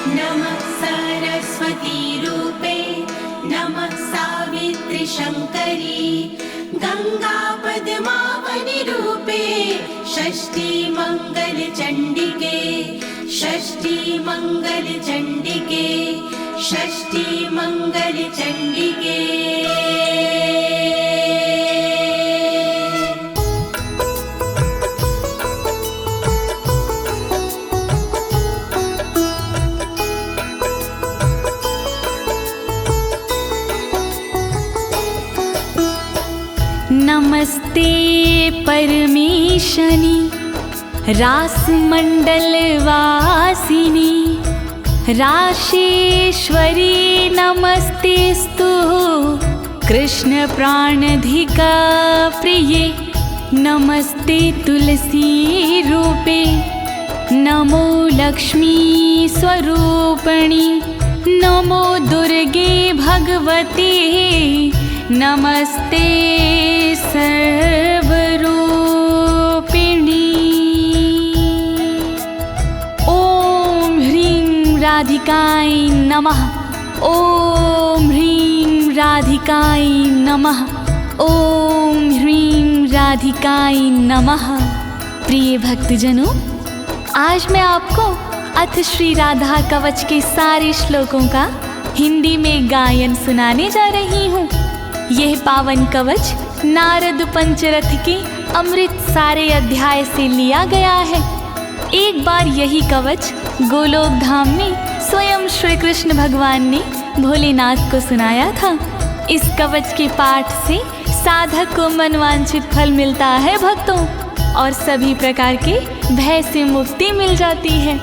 नमः सरस्वती रूपे नमः सावित्री शङ्करी गंगा पद्मावनी रूपे षष्ठी मंगल चंडिके षष्ठी मंगल चंडिके षष्ठी मंगल चंडिके। नमस्ते परमेशनी रासमंडल वासिनी राशेश्वरी नमस्तेस्तु कृष्ण प्राणधिका प्रिये नमस्ते तुलसी रूपे नमो लक्ष्मी स्वरूपिणी नमो दुर्गे भगवती नमस्ते सर्वरूपिणी। ओम ह्रीं राधिकाय नमः ओम ह्रीं राधिकाय नमः ओम ह्रीं राधिकाय नमः। प्रिय भक्तजनों, आज मैं आपको अथ श्री राधा कवच के सारे श्लोकों का हिंदी में गायन सुनाने जा रही हूँ। यह पावन कवच नारद पंचरथ के अमृत सारे अध्याय से लिया गया है। एक बार यही कवच गोलोक धाम में स्वयं श्री कृष्ण भगवान ने भोलेनाथ को सुनाया था। इस कवच के पाठ से साधक को मनवांछित फल मिलता है भक्तों, और सभी प्रकार के भय से मुक्ति मिल जाती है।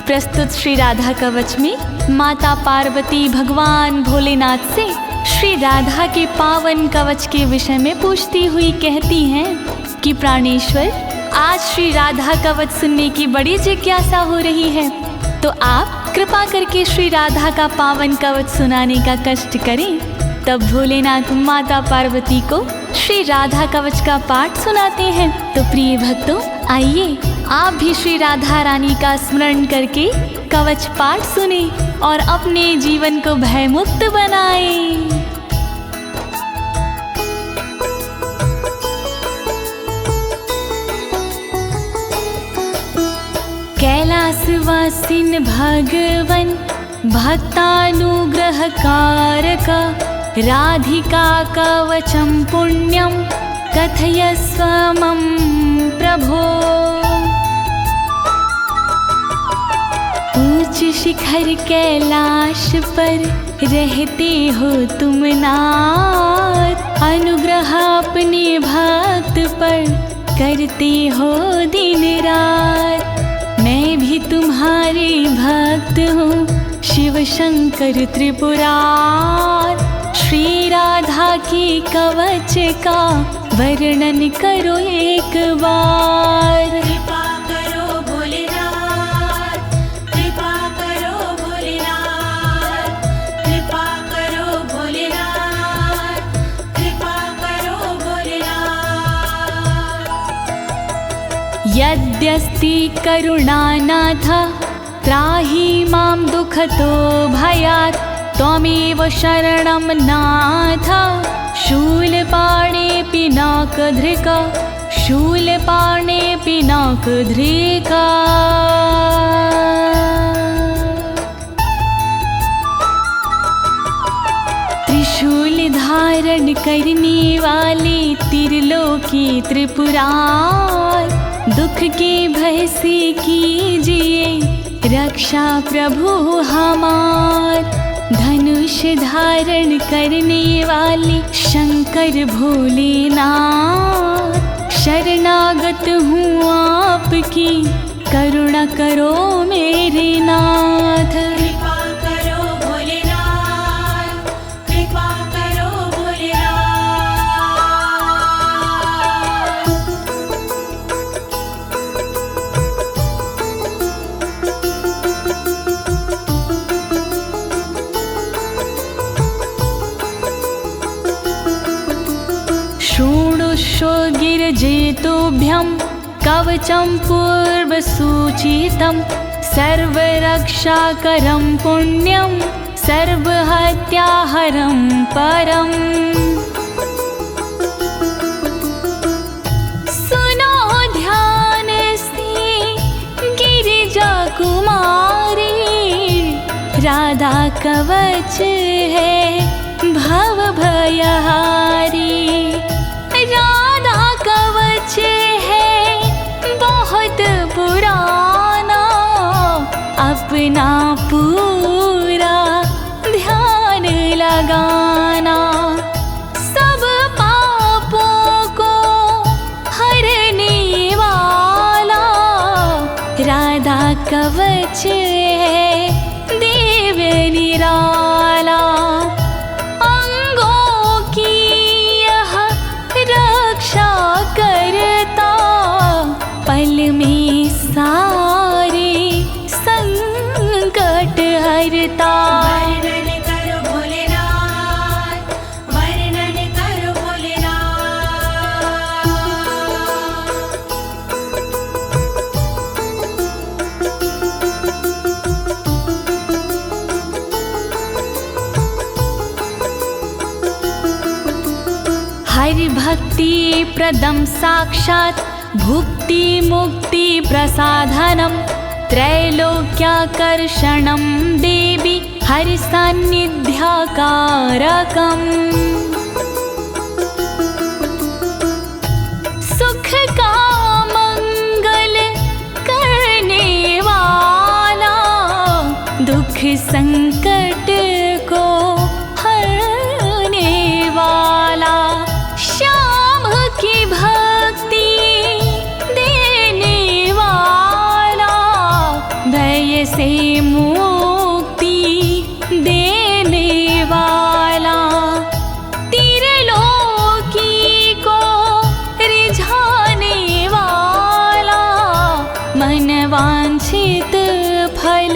प्रस्तुत श्री राधा कवच में माता पार्वती भगवान भोलेनाथ से श्री राधा के पावन कवच के विषय में पूछती हुई कहती हैं कि प्राणेश्वर, आज श्री राधा कवच सुनने की बड़ी जिज्ञासा हो रही है, तो आप कृपा करके श्री राधा का पावन कवच सुनाने का कष्ट करें। तब भोलेनाथ माता पार्वती को श्री राधा कवच का पाठ सुनाते हैं। तो प्रिय भक्तों, आइए आप भी श्री राधा रानी का स्मरण करके कवच पाठ सुने और अपने जीवन को भयमुक्त बनाएं। कैलासवासिन भगवन भक्तानुग्रहकारक राधिका कवचम पुण्यम कथयस्व मम प्रभो। ऊंच शिखर कैलाश पर रहते हो तुम नाथ, अनुग्रह अपने भक्त पर करते हो दिन रात। मैं भी तुम्हारे भक्त हूँ शिव शंकर त्रिपुरार, श्री राधा के कवच का वर्णन करो एक बार। कृपा करो भोलेनाथ, कृपा करो भोलेनाथ, कृपा करो भोलेनाथ, कृपा करो भोलेनाथ। यद्यस्ति करुणानाथ त्राहि मां दुःखतो भयात्, त्वमेव शरणं नाथ शूलपाणे पिनाकधृका शूलपाणे पिनाकधृका। त्रिशूल धारण करने वाले त्रिलोकी त्रिपुरार, दुख के भय से कीजिए रक्षा प्रभु हमार। धनुष धारण करने वाले शंकर भोलेनाथ, शरणागत हूँ आपकी करुणा करो मेरे नाथ। कृपा करो भोलेनाथ, कृपा करो भोलेनाथ। शृणुष्व गिरिजेतुभ्यं कवचं पूर्वसूचितं, सर्वरक्षाकरं पुण्यं सर्वहत्याहरं परम्। सुनो ध्यान से गिरिजा कुमारी, राधा कवच है भव भयहारी। राधा कवच है बहुत पुराना, अपना पूरा ध्यान लगाना। सब पापों को हरने वाला राधा कवच है दिव्य निराला। अंगों की यह रक्षा करता, पल में सारे संकट हरता। वर्णन करो भोलेनाथ, वर्णन करो भोलेनाथ। हरि भक्ति प्रदम साक्षात् भुक्ति मुक्ति प्रसाधनम्। त्रैलोक्याकर्षणं देवी हरि सान्निध्यकारकम्। सुख का मंगल करने वाला, दुख संकट को हरने वाला। श्याम की भक्ति देने वाला, भय से मुक्ति देने वाला। त्रिलोकी को रिझाने वाला, मन वांछित फल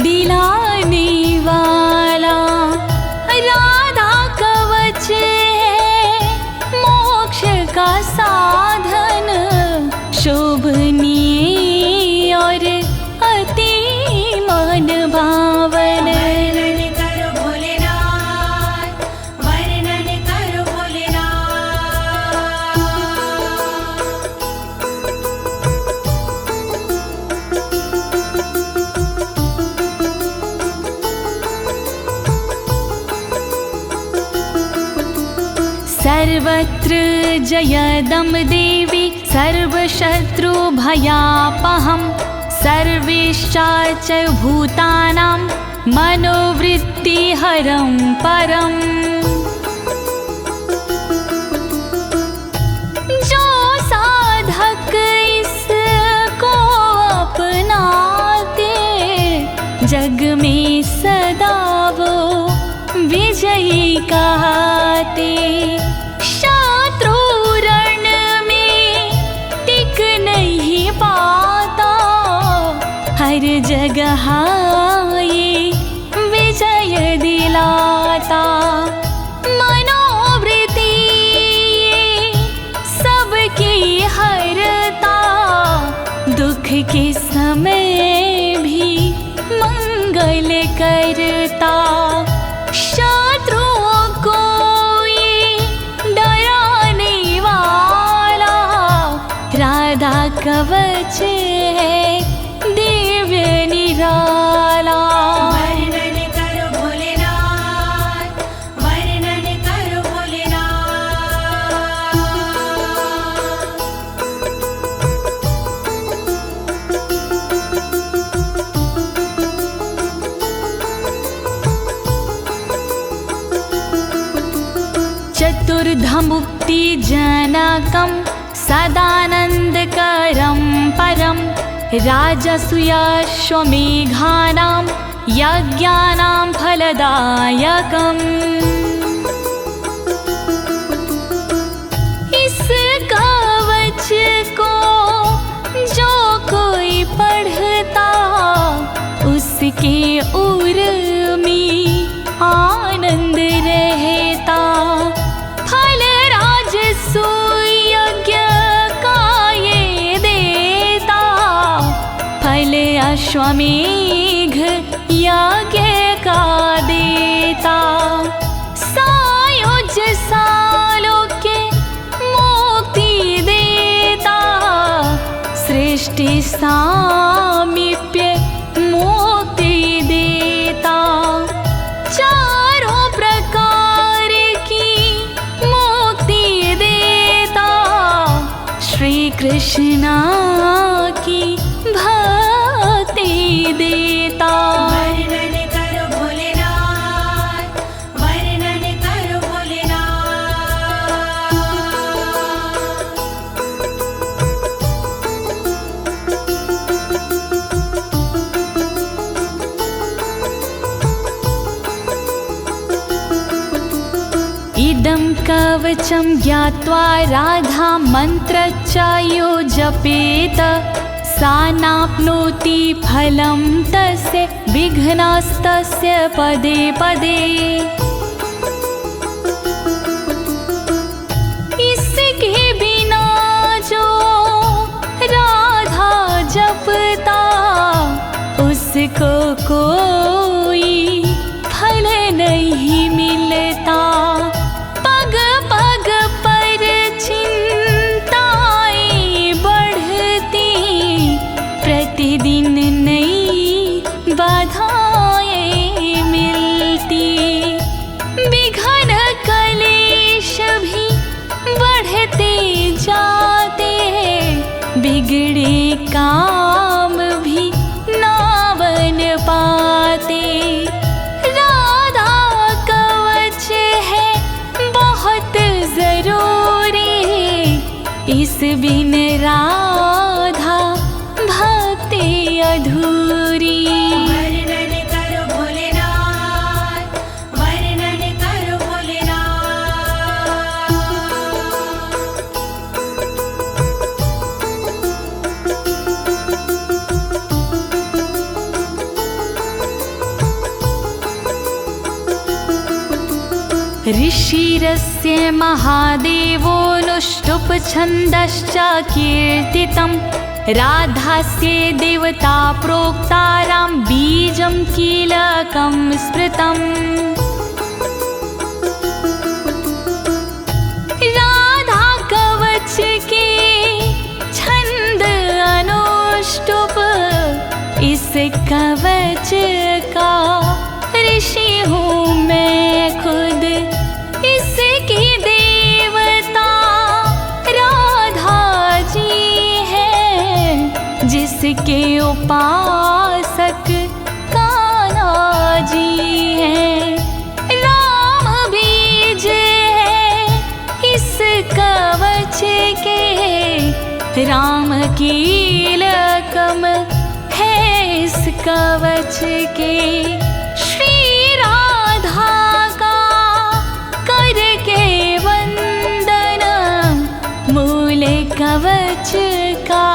दिलाने वाला। राधा कवच है मोक्ष का साधन, शोभनीय और अति मन भावन। वर्णन करो भोलेनाथ, वर्णन करो भोलेनाथ। सर्वत्र जयदं देवी सर्वशत्रुभयापहम्। सर्वेश्चाच भूतानां मनोवृत्तिहरं परम्। जो साधक इसको अपनाते, जग में सदा वो विजयी कहते। शत्रु रण में टिक नहीं पाता, हर जगह ये विजय दिलाता। मनोवृत्ति सबकी हरता, दुख के समय भी मंगल करता। शत्रुओं को ये डराने वाला, राधा कवच है दिव्य निराला। वर्णन करो भोलेनाथ, वर्णन करो भोलेनाथ। चतुर्धमुक्ति जनकं सदानन्दकरं परं। राजसूयाश्वमेघानां यज्ञानां फलदायकम्। इस कवच को जो कोई पढ़ता, उसके उर में आनंद रहता। फल राजसूय यज्ञ का ये देता, फल अश्वमेघ यज्ञ का देता, सायुज सालोक्य मुक्ति देता, सृष्टि सामीप्य मुक्ति देता, चारों प्रकार की मुक्ति देता, श्री कृष्ण की भक्ति देता। वर्णन करो भोलेनाथ, वर्णन करो भोलेनाथ। इदं कवचं ज्ञात्वा राधा मन्त्रच्चायो जपेत, सा नाप्नोति फलं तस्य विघ्नास्तस्य पदे पदे। इसके बिना जो राधा जपता, उसको कोई फल नहीं मिलता। पग पग पर चिंताएं बढ़ती, प्रतिदिन नई बाधाएं मिलती, विघ्न कलेश भी बढ़ते जाते, बिगड़े काम भी ना बन पाते। राधा कवच है बहुत जरूरी, इस बिन राधा भक्ति अधूरी। वर्णन करो भोलेनाथ, वर्णन करो भोलेनाथ। ऋषिरस्य महादेवोऽनुष्टुप् छन्दश्च कीर्तितं, राधास्य देवता प्रोक्तारां बीजं कीलकं स्मृतम्। राधा कवच के छंद अनुष्टुप, इस कवच का ऋषि हूँ मैं खुद, इसकी देवता राधा जी है, जिसके उपासक कान्हा जी हैं। राम बीज है इस कवच के, राम कीलकम है इस कवच के। श्री राधा का करके वंदन, मूल कवच का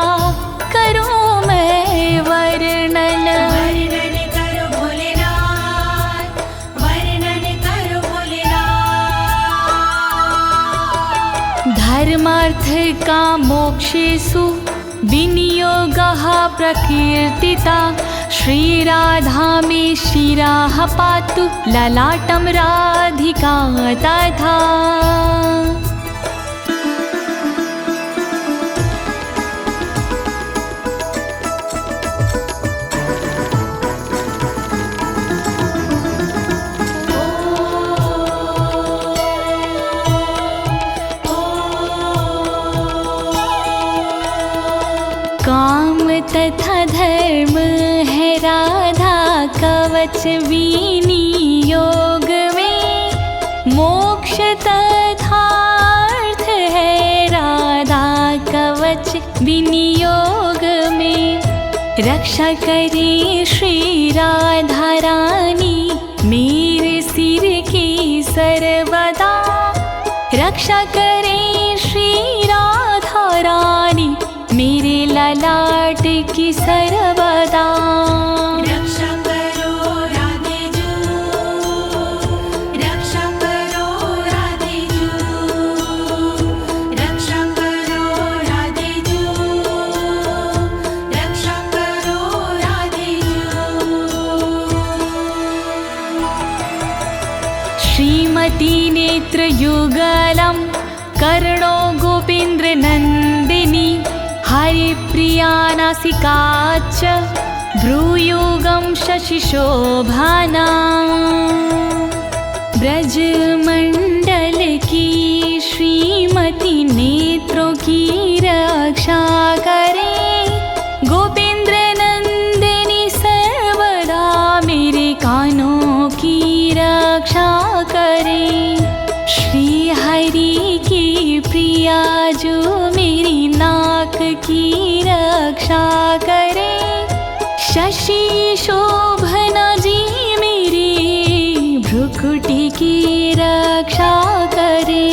करूं मैं वर्णन। वर्णन करो भोलेनाथ, वर्णन करो भोलेनाथ। धर्मार्थ का मोक्षेषु विनियोगः प्रकीर्तिता, श्रीराधा मे शिरः पातु ललाटं राधिका तथा। काम तथा धर्म है राधा कवच विनियोग में, मोक्ष तथा अर्थ है राधा कवच विनियोग में। रक्षा करे श्री राधा रानी मेरे सिर की सर्वदा, रक्षा करे श्री राधा रानी मेरे ललाट की सर्वदा। रक्षा करो राधे जू, रक्षा करो राधे जू, रक्षा करो राधे जू, रक्षा करो कोटिनेत्रयुगलं कर्णो गोपेन्द्रनन्दिनी हरिप्रिया नासिका च भ्रूयुगं शशिशोभना ब्रजमंडल की श्रीमती नेत्रों की रक्षा करे गोपेंद्र नंदिनी सर्वदा मेरे कानों की रक्षा करे श्री हरि की प्रिया जो मेरी नाक की रक्षा करे शशि शोभना जी मेरी भ्रुकुटी की रक्षा करे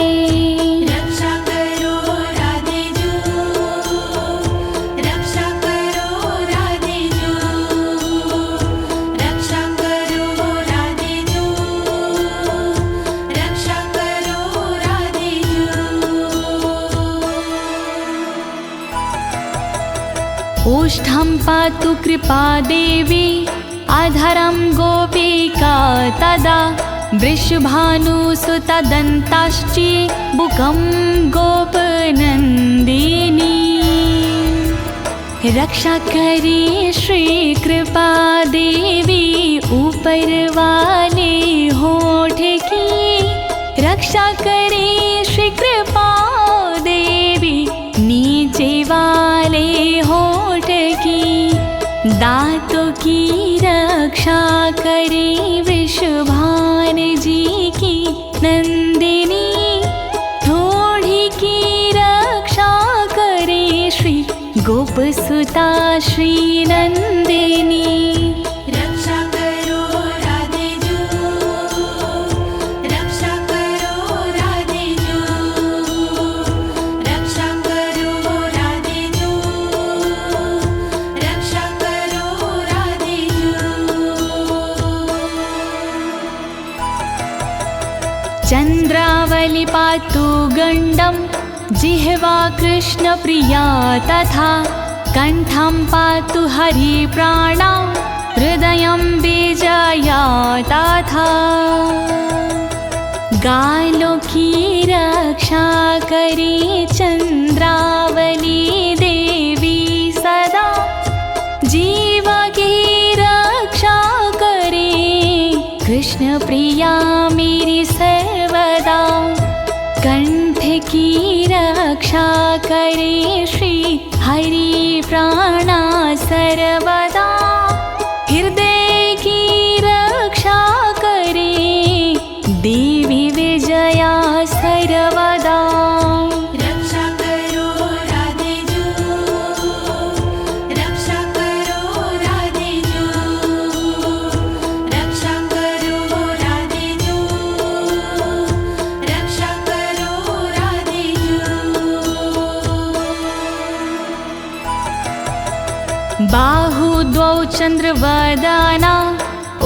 रक्षा करो राधे जू रक्षा करो राधे जू रक्षा करो राधे जू रक्षा करो राधे जू ओष्ठं पातु कृपा देवी अधरं गोपिका तदा वृषभानुसुतदन्ताश्ची बुकं गोपनन्दिनी रक्षा करे श्री कृपा देवी ऊपर वाले होठ की रक्षा करे श्री कृपा देवी नीचे वाले होठ की दांतों की रक्षा करे वृषभान जी की नंदिनी थोड़ी की रक्षा करे श्री गोपसुता श्री नंदिनी रक्षा करो राधे जू रक्षा करो राधे जू रक्षा करो राधे जू रक्षा करो राधे जू चंद्रावली पातु गंडम जिह्वा कृष्ण प्रिया तथा कंठं पातु हरि प्राणा हृदयं विजया तथा गालों की रक्षा करे चंद्रावली देवी सदा जीव की रक्षा करे कृष्ण प्रिया मेरी सर्वदा कंठ की रक्षा करे श्री हरि प्राणा सर्वदा हृदय की रक्षा करे देवी विजया सर्वदा रक्षा करो राधे जू रक्षा करो राधे जू रक्षा करो राधे जू रक्षा करो राधे जू बाहुद्वौ चन्द्रवदना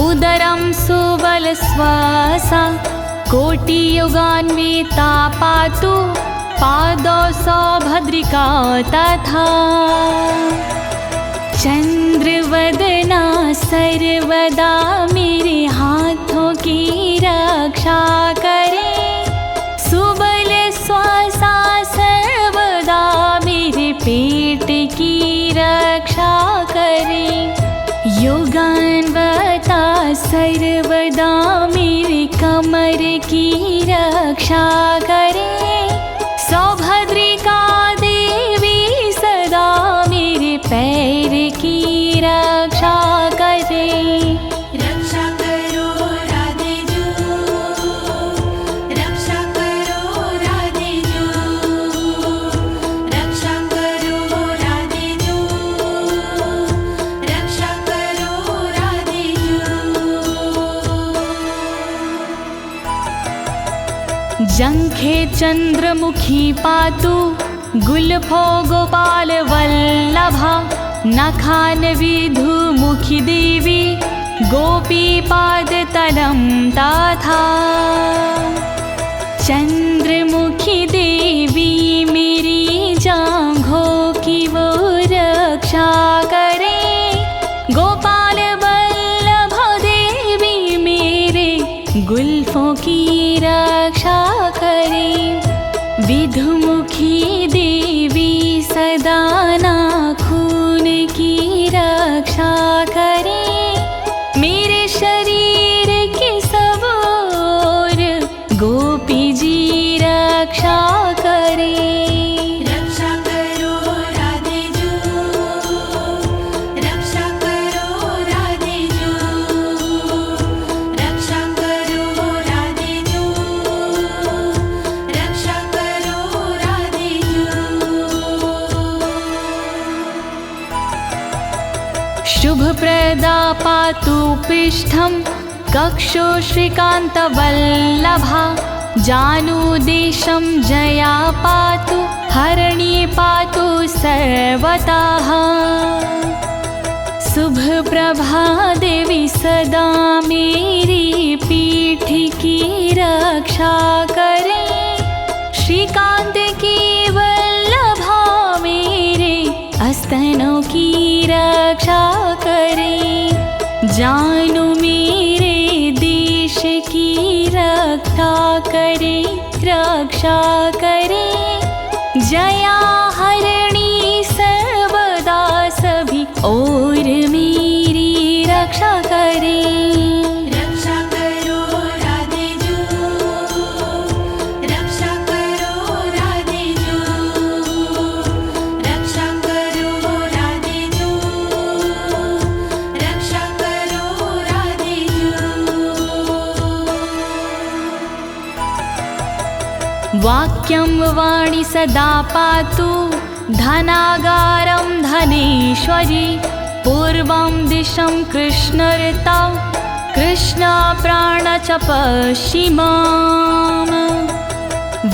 उदरं सुबलश्वासा कोटियुगान्विता पातु पादौ सौभद्रिका तथा चंद्रवदना सर्वदा मेरे हाथों की रक्षा करे सुबल श्वासा सर्वदा मेरे पेट की रक्षा करे योगान्वता सर्वदा मेरे कमर की रक्षा करे सौभद्रिका देवी सदा मेरे पैर की रक्षा करे रक्षा करो राधे जू रक्षा करो राधे जू रक्षा करो राधे जू रक्षा करो राधे जू जंघे चंद्रमुखी पातु गुल्फो गोपाल वल्लभा नखान विधुमुखी देवी गोपी पाद तलं तथा चंद्रमुखी देवी मेरी जांघों की वो रक्षा करे गोपाल वल्लभ देवी मेरे गुल्फों की रक्षा करे। विधुमुखी देवी सदा नाखून की रक्षा करे। मेरे शरीर की सब ओर गोपी जी रक्षा करे। रक्षा करो राधे जू, रक्षा करो राधे जू, रक्षा करो राधे जू, रक्षा करो राधे जू। शुभप्रदा पातु पृष्ठं कक्षो श्रीकान्तवल्लभा। जानुदेशं जया पातु हरिणी पातु सर्वतः। शुभप्रभा देवी सदा मेरी पीठ की रक्षा करे। श्रीकांत की वल्लभा मेरे स्तनों की रक्षा करे। जानू मेरे देश की रक्षा करे, रक्षा करे। जया हरिणी सर्वदा सभी और मेरी रक्षा करे। रक्षा करो राधे जू, रक्षा करो राधे जू, रक्षा करो राधे जू, रक्षा करो राधे जू। वाक्यं वाणी सदा पातु धनागारं धनेश्वरी। पूर्वं दिशं कृष्णऋतौ कृष्णप्राण च पश्चिमाम्।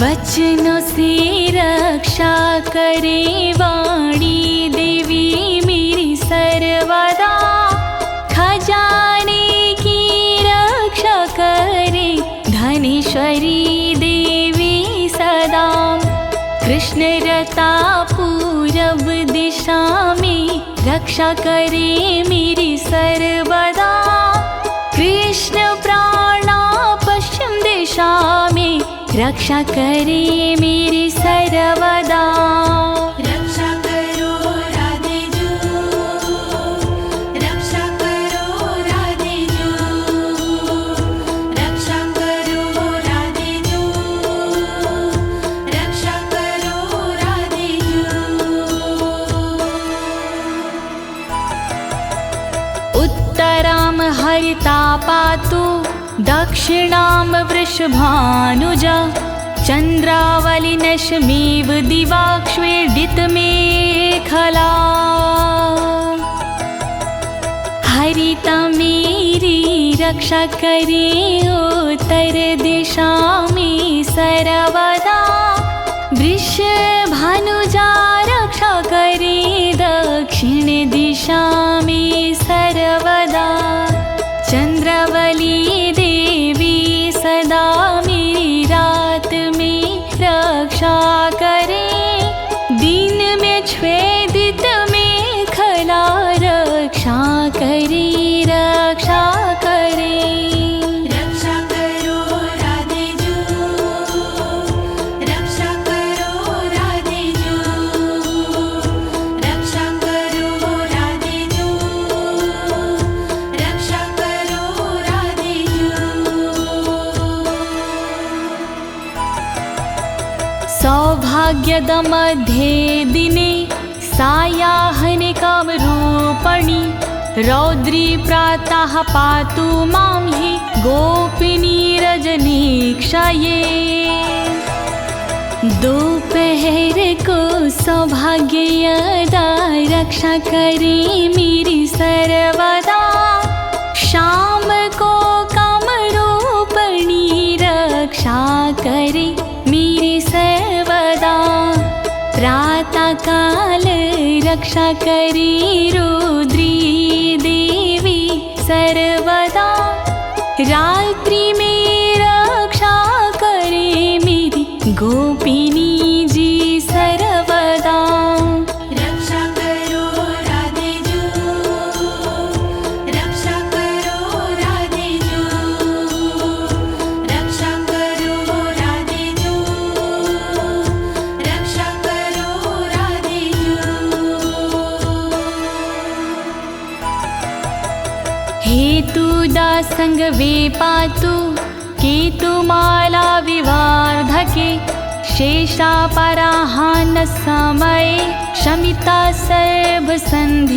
वचन से रक्षा करे वाणी देवी मेरी सर्वदा। खजाने की रक्षा करे धनेश्वरी देवी सदा। कृष्णरता पूरब दिशा में रक्षा करे मेरी सर्वदा। कृष्ण प्राणा पश्चिम दिशा में रक्षा करे मेरी सर्वदा। रक्षा करो राधे जू, रक्षा करो राधे जू, रक्षा करो राधे जू, रक्षा करो राधे जू। उत्तरां हरिता पातु दक्षिणां वृषभानुजा। चन्द्रावलिनशमेव दिवाक्ष्वेडितमेखला। हरिता मेरी रक्षा करे उत्तर दिशा में सर्वदा। वृषभानुजा रक्षा करे दक्षिण दिशा में सर्वदा। चंद्रावली देवी सदा मेरी रात में रक्षा करे। दिन में छेदित मेखला रक्षा करे, रक्षा करे। रक्षा करो राधे जू, रक्षा करो राधे जू, रक्षा करो राधे जू, रक्षा करो राधे जू। सौभाग्यद मध्ये दिने सायाह्निकं रूपणि। रौद्री प्रातः पातु मां हि गोपिनी रजनीक्षये। दोपहर को सौभाग्यदा रक्षा करे मेरी सर्वदा। शाम को कामरूपिणी रक्षा करे मेरी सर्वदा। प्रातः काल रक्षा करे रुद्री देवी सर्वदा। रात्रि में रक्षा करे मेरी गोपिनी जी सर्वदा। रक्षा करो राधे जू, रक्षा करो राधे जू, रक्षा हेतु दासंग वे पातु केतुमाला विवार्धके शेषापराहान समये शमिता सर्वसन्धिषु।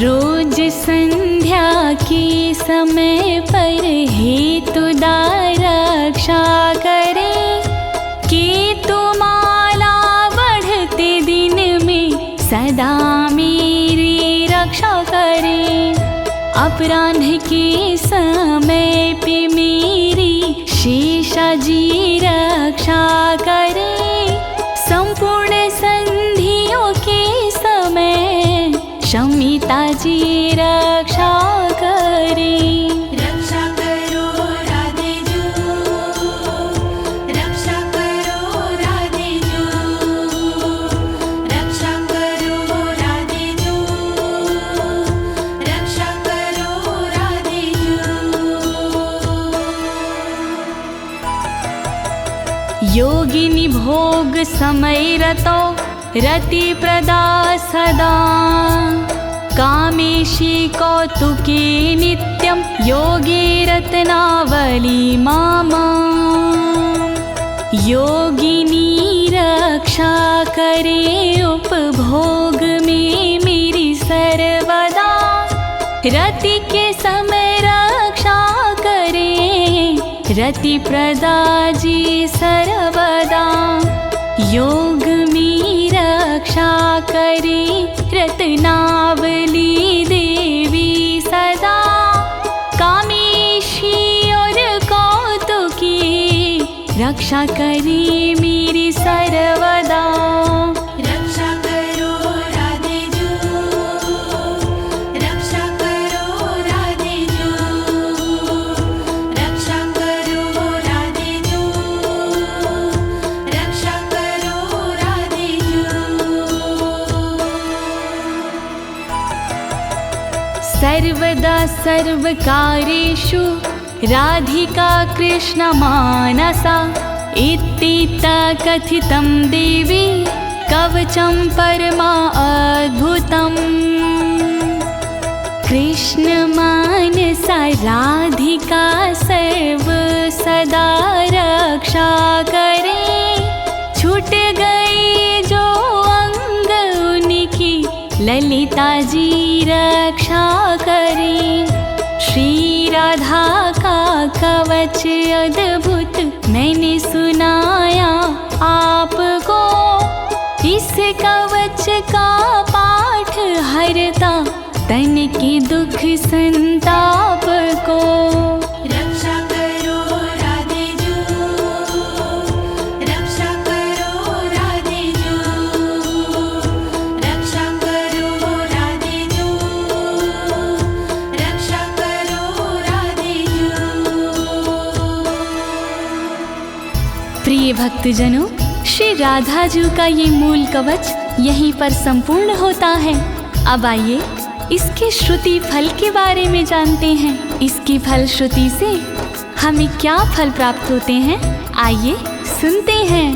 रोज संध्या के समय पर हेतुदा रक्षा करे, केतुमाला बढ़ते दिन में सदा मेरी रक्षा करे। अपराह्न के समय पे मेरी शेषाजी रक्षा करे, संपूर्ण संधियों के समय शमिता जी रक्षा करे। रक्षा करो राधे जू, रक्षा करो राधे जू, रक्षा करो राधे जू, रक्षा करो राधे जू। योगिनी भोग समय रतो रति प्रदा सदा, कामेशी कौतुके नित्यं योगे रत्नावली मामा। योगिनी रक्षा करे उपभोग में मेरी सर्वदा, रति के समय रक्षा करे रति प्रदा जी सर्वदा। योग में रक्षा करे रत्नावली देवी सदा, कामेशी और कौतुकी रक्षा करे मेरी सर्वदा। रक्षा करो राधे जू, रक्षा करो राधे जू, रक्षा करो राधे जू, रक्षा करो राधे जू। सर्वदा सर्वकार्येषु राधिका कृष्ण मानसा, इत्थिता कथितं देवी कवचं परमा अद्भुतम्। कृष्ण मानसा राधिका सर्व सदा रक्षा करे, छूट गई जो अंग उनकी ललिता जी रक्षा करे। श्री राधा का कवच अद्भुत मैंने सुनाया आपको, इस कवच का पाठ हरता तन के दुख संताप को। रक्षा करो राधे जू, रक्षा करो राधे जू, रक्षा करो राधे जू, रक्षा करो राधे जू। प्रिय भक्तजनों, श्री राधा जी का ये मूल कवच यहीं पर संपूर्ण होता है। अब आइए इसके श्रुति फल के बारे में जानते हैं। इसकी फल श्रुति से हमें क्या फल प्राप्त होते हैं, आइए सुनते हैं।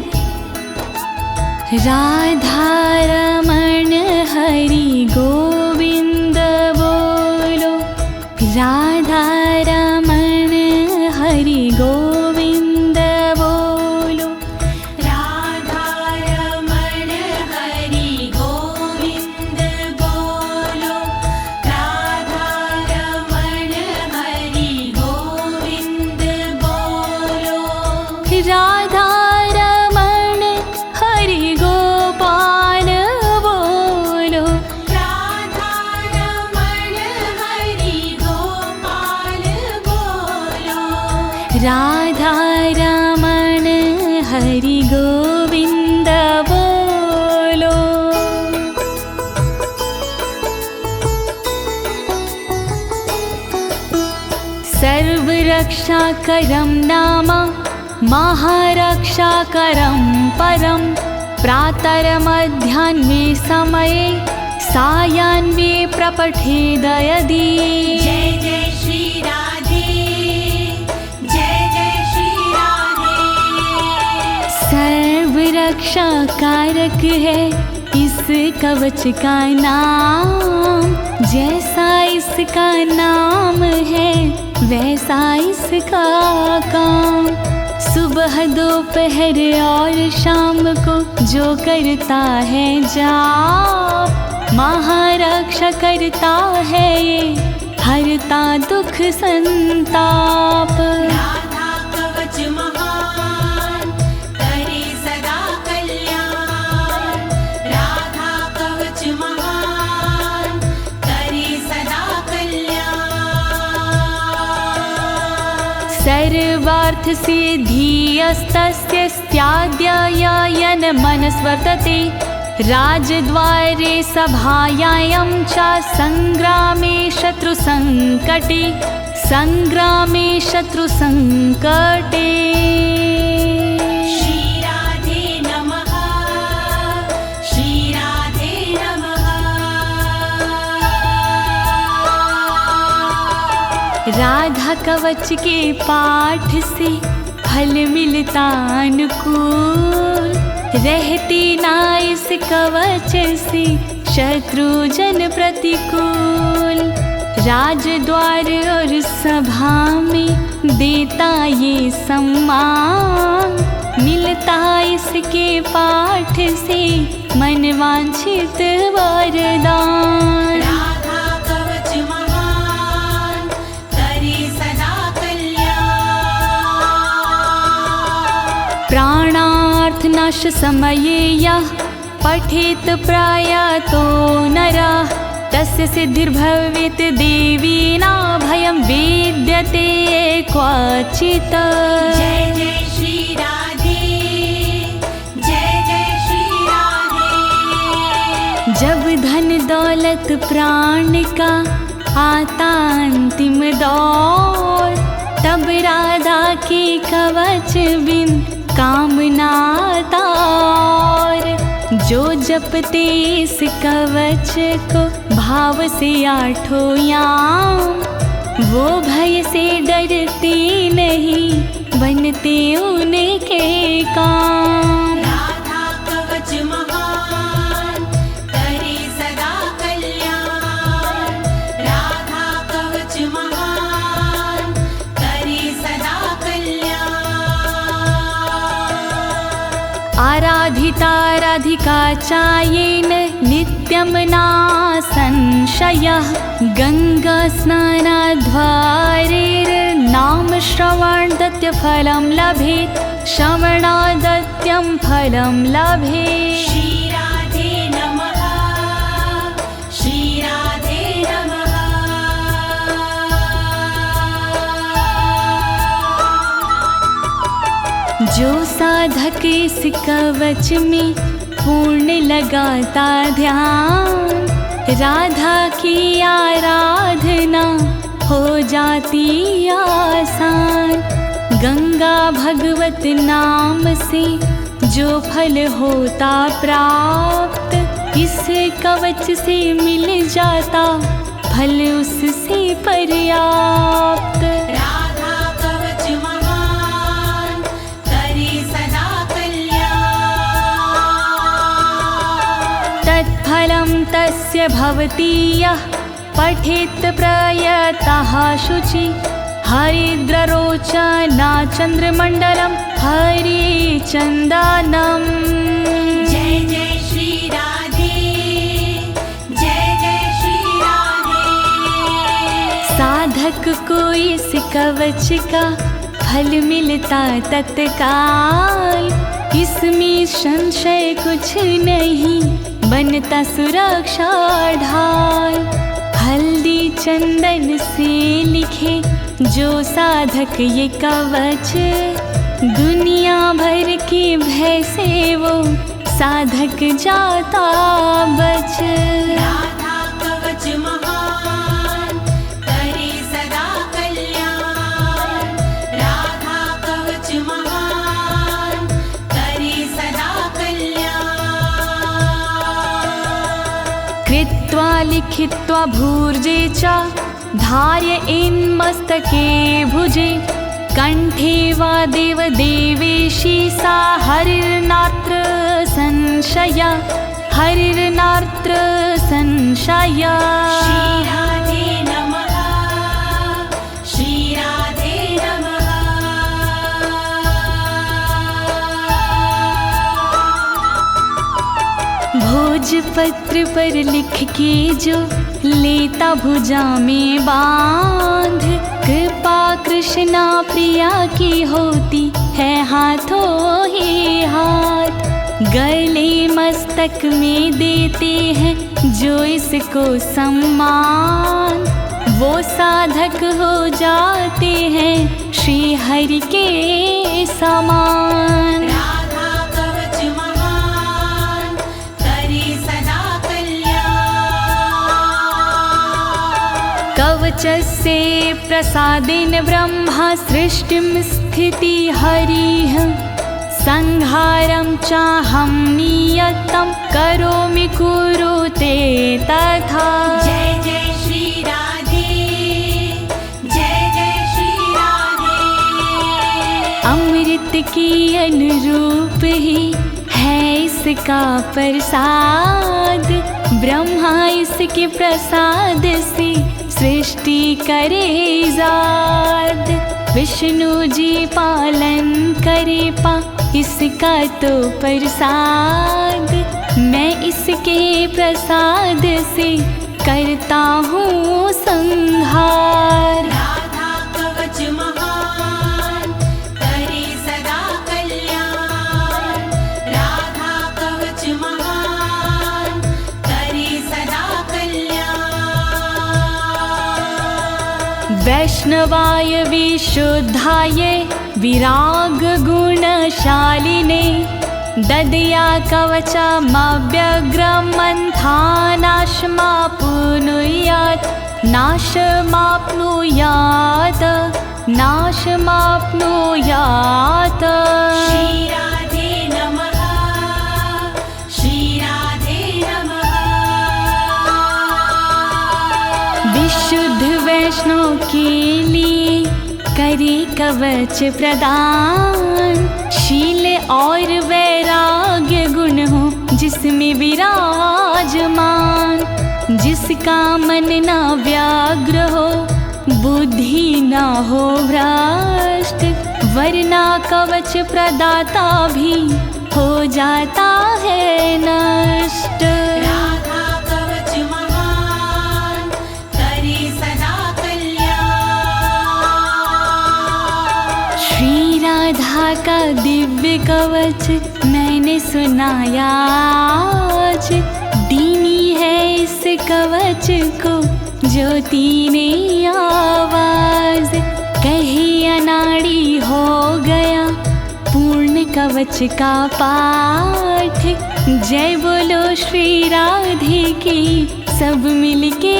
राधा रमण हरि गोविंद बोलो, राधा रमण हरि गोविंद बोलो, राधा रमण हरि गोविंद बोलो, राधा रमण हरि गोविंद बोलो, राधा रमण हरि गोपाल बोलो, राधा रमण हरि गोपाल बोलो, राधा रमण हरि गोविंद बोलो। सर्वरक्षाकरं नाम महारक्षाकरं परं, प्रातर्मध्याह्ने समये सायाह्ने प्रपठेद यदि। जय जय श्री राधे, जय जय श्री राधे। सर्वरक्षा कारक है इस कवच का नाम, जैसा इसका नाम है वैसा इसका काम। सुबह दोपहर और शाम को जो करता है जाप, महारक्षा करता है ये, हरता दुख संताप। राधा कवच महान करे सदा कल्याण, राधा कवच महान करे सदा कल्याण। सर्वार्थ सिद्धिस्तस्य स्याद्ययन मनस्वर्तते, राजद्वारे सभायां च संग्रामे शत्रुसंकटे, संग्रामे शत्रुसंकटे। श्री राधे नमः, श्री राधे नमः। राधा कवच के पाठ से फल मिलता अनुकूल, रहती ना इस कवच से शत्रु जन प्रतिकूल। राजद्वार और सभा में देता ये सम्मान, मिलता इसके पाठ से मनवांछित वरदान। राधा कवच महान करे सदा कल्याण, प्राणार्थनाश समये यः पठेत प्रयातो नरः, तस्य सिद्धिर्भवेत् देवी न भयं विद्यते क्वचित्। जय जय श्री राधे, जय जय श्री राधे। जब धन दौलत प्राण का आता अंतिम दौर, तब राधा के कवच बिन कामना तार। जो जपते इस कवच को भाव से आठों याम, वो भय से डरते नहीं, बनते उनके काम। राधा कवच महान करे सदा कल्याण, राधा कवच महान करे सदा कल्याण। आराधिता राधिका चायेन नित्यं ना संशयः, गंगा स्नानाद्वारेर्नाम श्रवणादत्य फलं लभेत्, श्रवणादत्यं फलं लभेत्। श्री राधे नमः, श्री राधे नमः। जो साधक इस कवच में पूर्ण लगाता ध्यान, राधा की आराधना हो जाती आसान। गंगा भगवत नाम से जो फल होता प्राप्त, इस कवच से मिल जाता फल उससे पर्याप्त। राधा कवच महान करे सदा कल्याण, तत्फलं तस्य भवति यः पठेत् प्रयतः शुचि, हरिद्ररोचना चन्द्रमण्डलं हरिचन्दनम्। जय जय श्री राधे, जय जय श्री राधे। साधक को इस कवच का फल मिलता तत्काल, इसमें संशय कुछ नहीं, बनता सुरक्षा ढाल। हल्दी चंदन से लिखे जो साधक ये कवच, दुनिया भर के भय से वो साधक जाता बच। राधा कवच महान करे सदा कल्याण, राधा कवच महान करे सदा कल्याण। कृत्वा लिखित्वा भूर्जे च धार्य इन्मस्तके भुजे, कंठे वा देव देवेशी सा हरिर्नात्र संशय, हरिर्नात्र संशय। श्री पत्र पर लिख के जो लेता भुजा में बांध, कृपा कृष्णा प्रिया की होती है हाथों ही हाथ। गले मस्तक में देते हैं जो इसको सम्मान, वो साधक हो जाते हैं श्री हरि के समान। राधा कवच महान करे सदा कल्याण। कवचस्य प्रसादेन ब्रह्मा सृष्टिं स्थिति हरिः, संहारं चाहं नियतं करोमि कुरुते तथा। जय जय श्री राधे, जय जय श्री राधे। अमृत के अनुरूप ही है इसका प्रसाद, ब्रह्मा इसके प्रसाद से सृष्टि करे जाद। विष्णु जी पालन करे पा इसका तो प्रसाद, मैं इसके प्रसाद से करता हूँ संहार। राधा कवच महान करे सदा कल्याण। राधा कवच महान करे सदा कल्याण। वैष्णवाय विशुद्धाय विराग गुणशालिने, ददया कवचमव्यग्रमन्थानाशमाप्नुयात्, नाशमाप्नुयात्, नाशमाप्नुयात्। श्री राधे नमः, श्री राधे नमः। विशुद्ध वैष्णव के लिए करे कवच प्रदान, शील और वैराग्य गुण हो जिसमें विराजमान। जिसका मन ना व्याग्र हो, बुद्धि ना हो भ्रष्ट, वरना कवच प्रदाता भी हो जाता है नष्ट। राधा कवच महान करे सदा कल्याण। श्री राधा का दिव्य कवच मैंने सुनाया आज, दीनी है इस कवच को ज्योति ने आवाज। कहीं अनाड़ी हो गया पूर्ण कवच का पाठ, जय बोलो श्री राधे की सब मिलके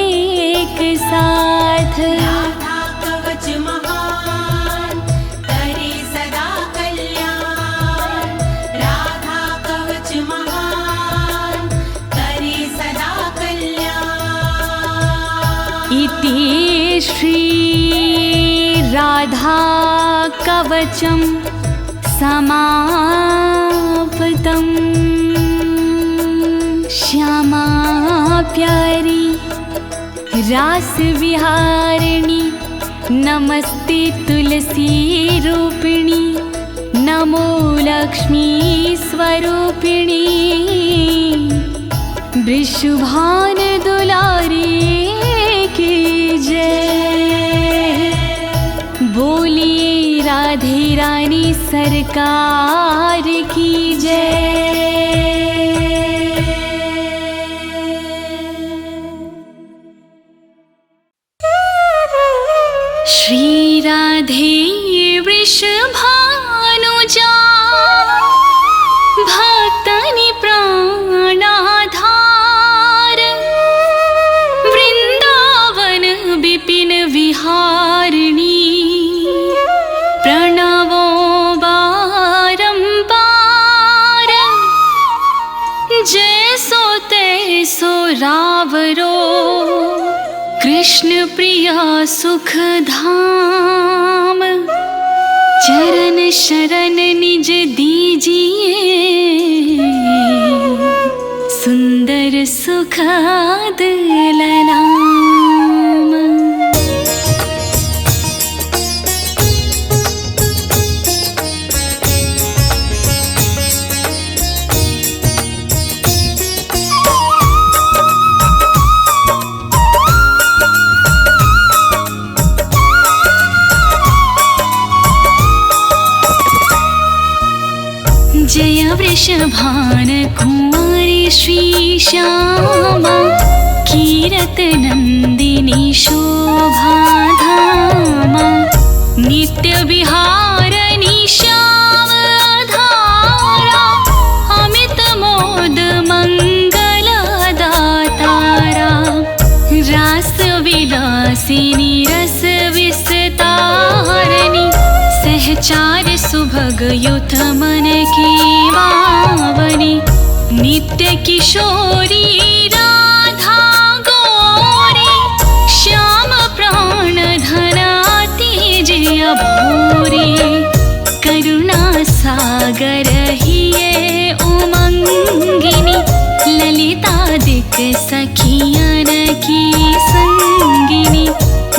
एक साथ। राधा कवच महान करे सदा कल्याण। राधा कवच महान करे सदा कल्याण। इति श्री राधा कवचम समाप्तम्। श्यामा प्यारी रास विहारिणी, नमस्ते तुलसी रूपिणी, नमो लक्ष्मी स्वरूपिणी। वृषभान दुलारी की जय, बोलिए राधे रानी सरकार की जय। श्री राधे वृषभानुजा, भक्तनि प्राणाधार, वृंदावन विपिन विहारिणी, प्रणवो बारंबार। जैसो तैसो रावरो, कृष्ण प्रिया सुख धाम। चरण शरण निज दीजिए, सुंदर सुखद ललाम। वृषभान कुमारी श्री श्यामा कीरत नंदिनी शोभाधामा नित्य विहारणी श्याम धारा अमित मोद मंगल दातारा रास विलासिनी रस विस्तारणी सहचार सुभग युत मन की वावनी नित्य किशोरी राधा गौरी श्याम प्राण धन अति जय भूरी करुणा सागर हिये उमंगिनी ललितादिक सखियन की संगिनी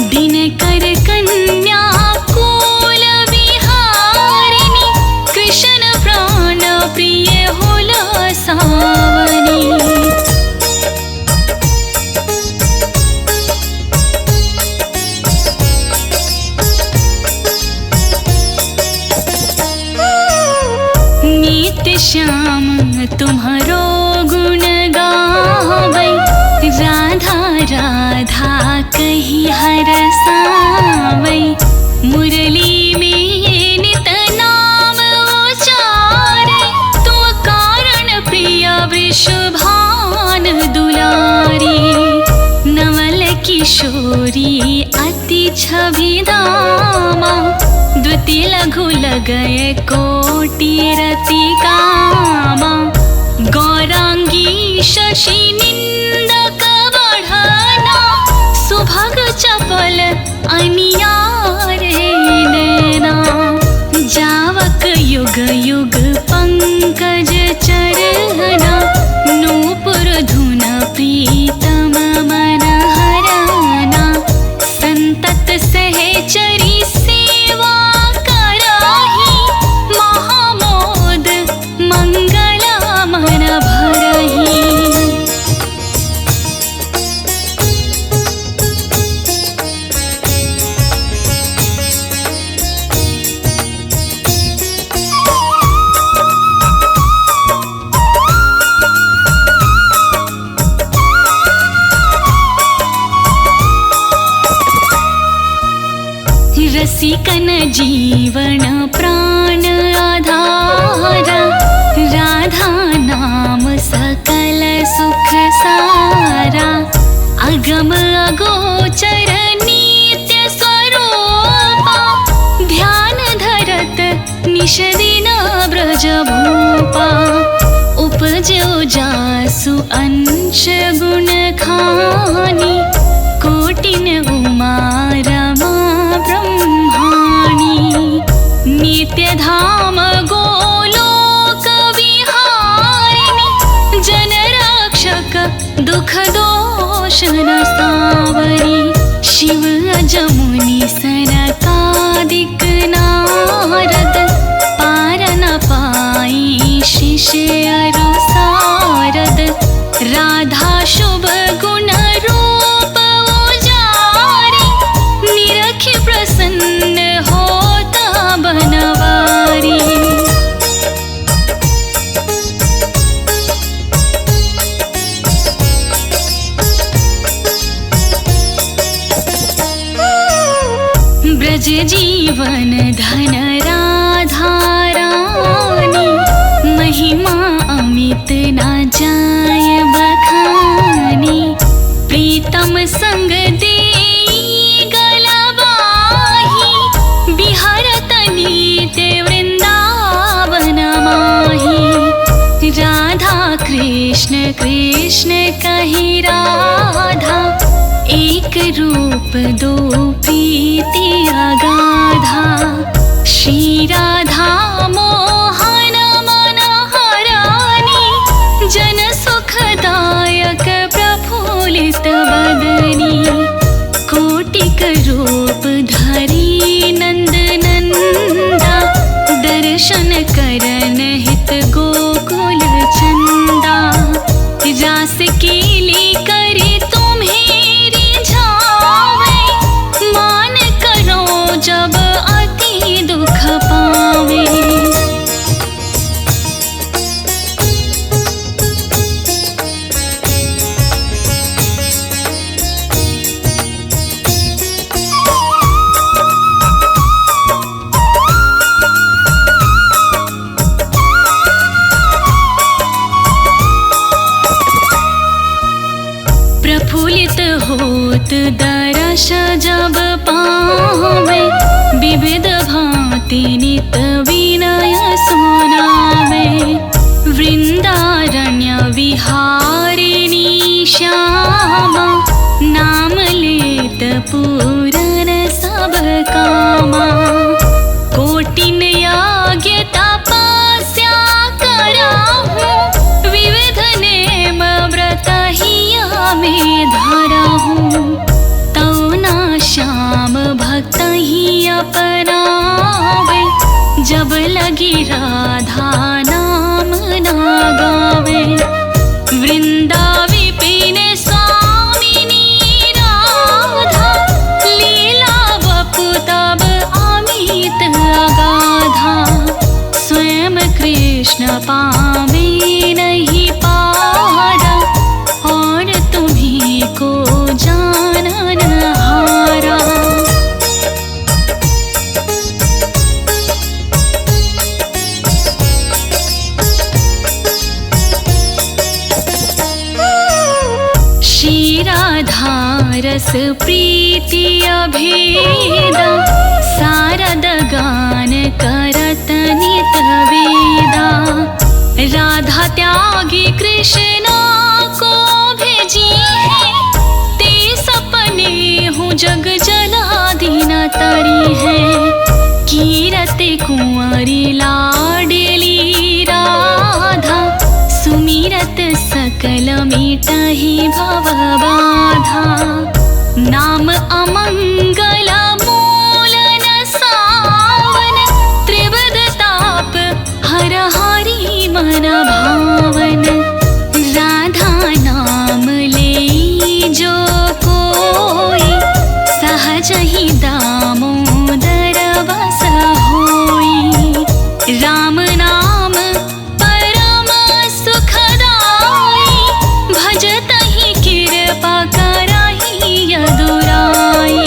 दिनकर कन्या कुल विहारिणी कृष्ण प्राण प्रिय होल सावनी। नित्य श्याम तुम्हारो गुण गावै राधा राधा कही हरसावै मुरली में नित नाम उचारे तू कारण प्रिय वृषभान दुलारी नवल किशोरी अति छविदामा द्वितीय लघु लगय कोटि रति कामा गौरांगी शशि निंदक बढ़ना सुभग चपल अनियारे नैना जावक युग युग पंकज चरना नूपुर धुन प्रीतम मन हरना संतत सहचरी सेवा कराही महामोद मंगल मन भरही। रसिकन जीवन प्राण आधारा राधा नाम सकल सुख सारा अगम अगोचर नित्य स्वरूपा ध्यान धरत निश दिन ब्रज भूपा उपजो जासु अंश गुण खानी कोटिन उमा रमा ब्रह्माणी नित्य धाम गोलोक विहारिणी जन रक्षक दुख दोष न सावरी शिव अजमुनि सनकादिक नारद पार न पाई शिष्य अरु सारद राधा शुभ गुण रूप उजारी निरखि प्रसन्न होता बनवारी। ब्रज जीवन धन राधा रानी महिमा अमित न जाय बखानी प्रीतम संग देई गलबाही बिहरत नित्य वृंदावन माही राधा कृष्ण कृष्ण कही राधा एक रूप दो प्रीति अगाधा श्री राधा मोहन मन हरानी जन सुखदायक प्रफुल्लित बदनी कोटिक रूप धरी नंद नंदा दर्शन करन हित गोकुल चंदा रास केली करे तुम्हें रिझावे मान कर यश जब पावे, विविध भांति नित विनय सुनावे। वृंदारण्य विहारिणी श्यामा, नाम लेत पूरन सब कामा। कोटिन यज्ञ तपस्या कराहूँ, विविध नेम व्रत हिया में धराहूँ। तौ ना श्याम भक्त ही अपनावे, जब लगी राधा नाम ना गावे। वृंदा विपिन स्वामिनी राधा, लीला वपु तब अमित अगाधा। स्वयं कृष्ण पावे नहीं पारा, और तुम्हीं को जानन हारा। रस प्रीति अभेदा, सारद गान करत नित वेदा। राधा त्यागी कृष्णा को भेजी है, ते सपने हूँ जग जलादीन तरी है। कीरते कुंवरी लाडली राधा, सुमिरत सकल मिटहि भव बाधा। नाम अमंगल मूल न सावन, त्रिविध ताप हर हरि मन भावन। राधा नाम ले जो कोई, सहज ही दामोदर बस होई। राम नाम परम सुखदाई, भजत ही कृपा करहि यदुराई।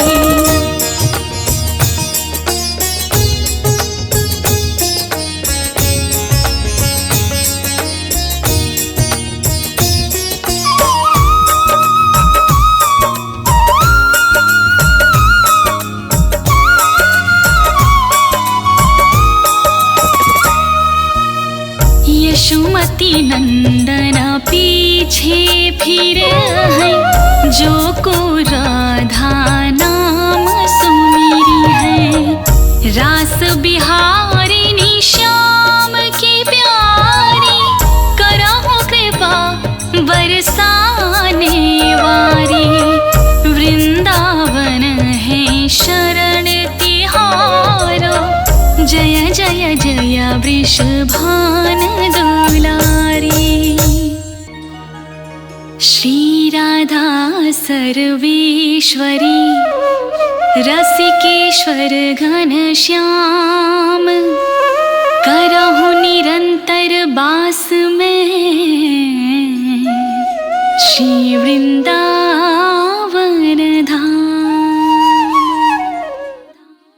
यशोमती नंदन पीछे फिरे हैं, जो को राधा नाम सुमिरी है। रास बिहारिणी श्याम की प्यारी, करहु कृपा बरसाने वारी। वृंदावन है शरण तिहारो, जय जय जय वृषभान दुलारी। श्री राधा सर्वेश्वरी, रसिकेश्वर घन श्याम। करहु निरंतर बास में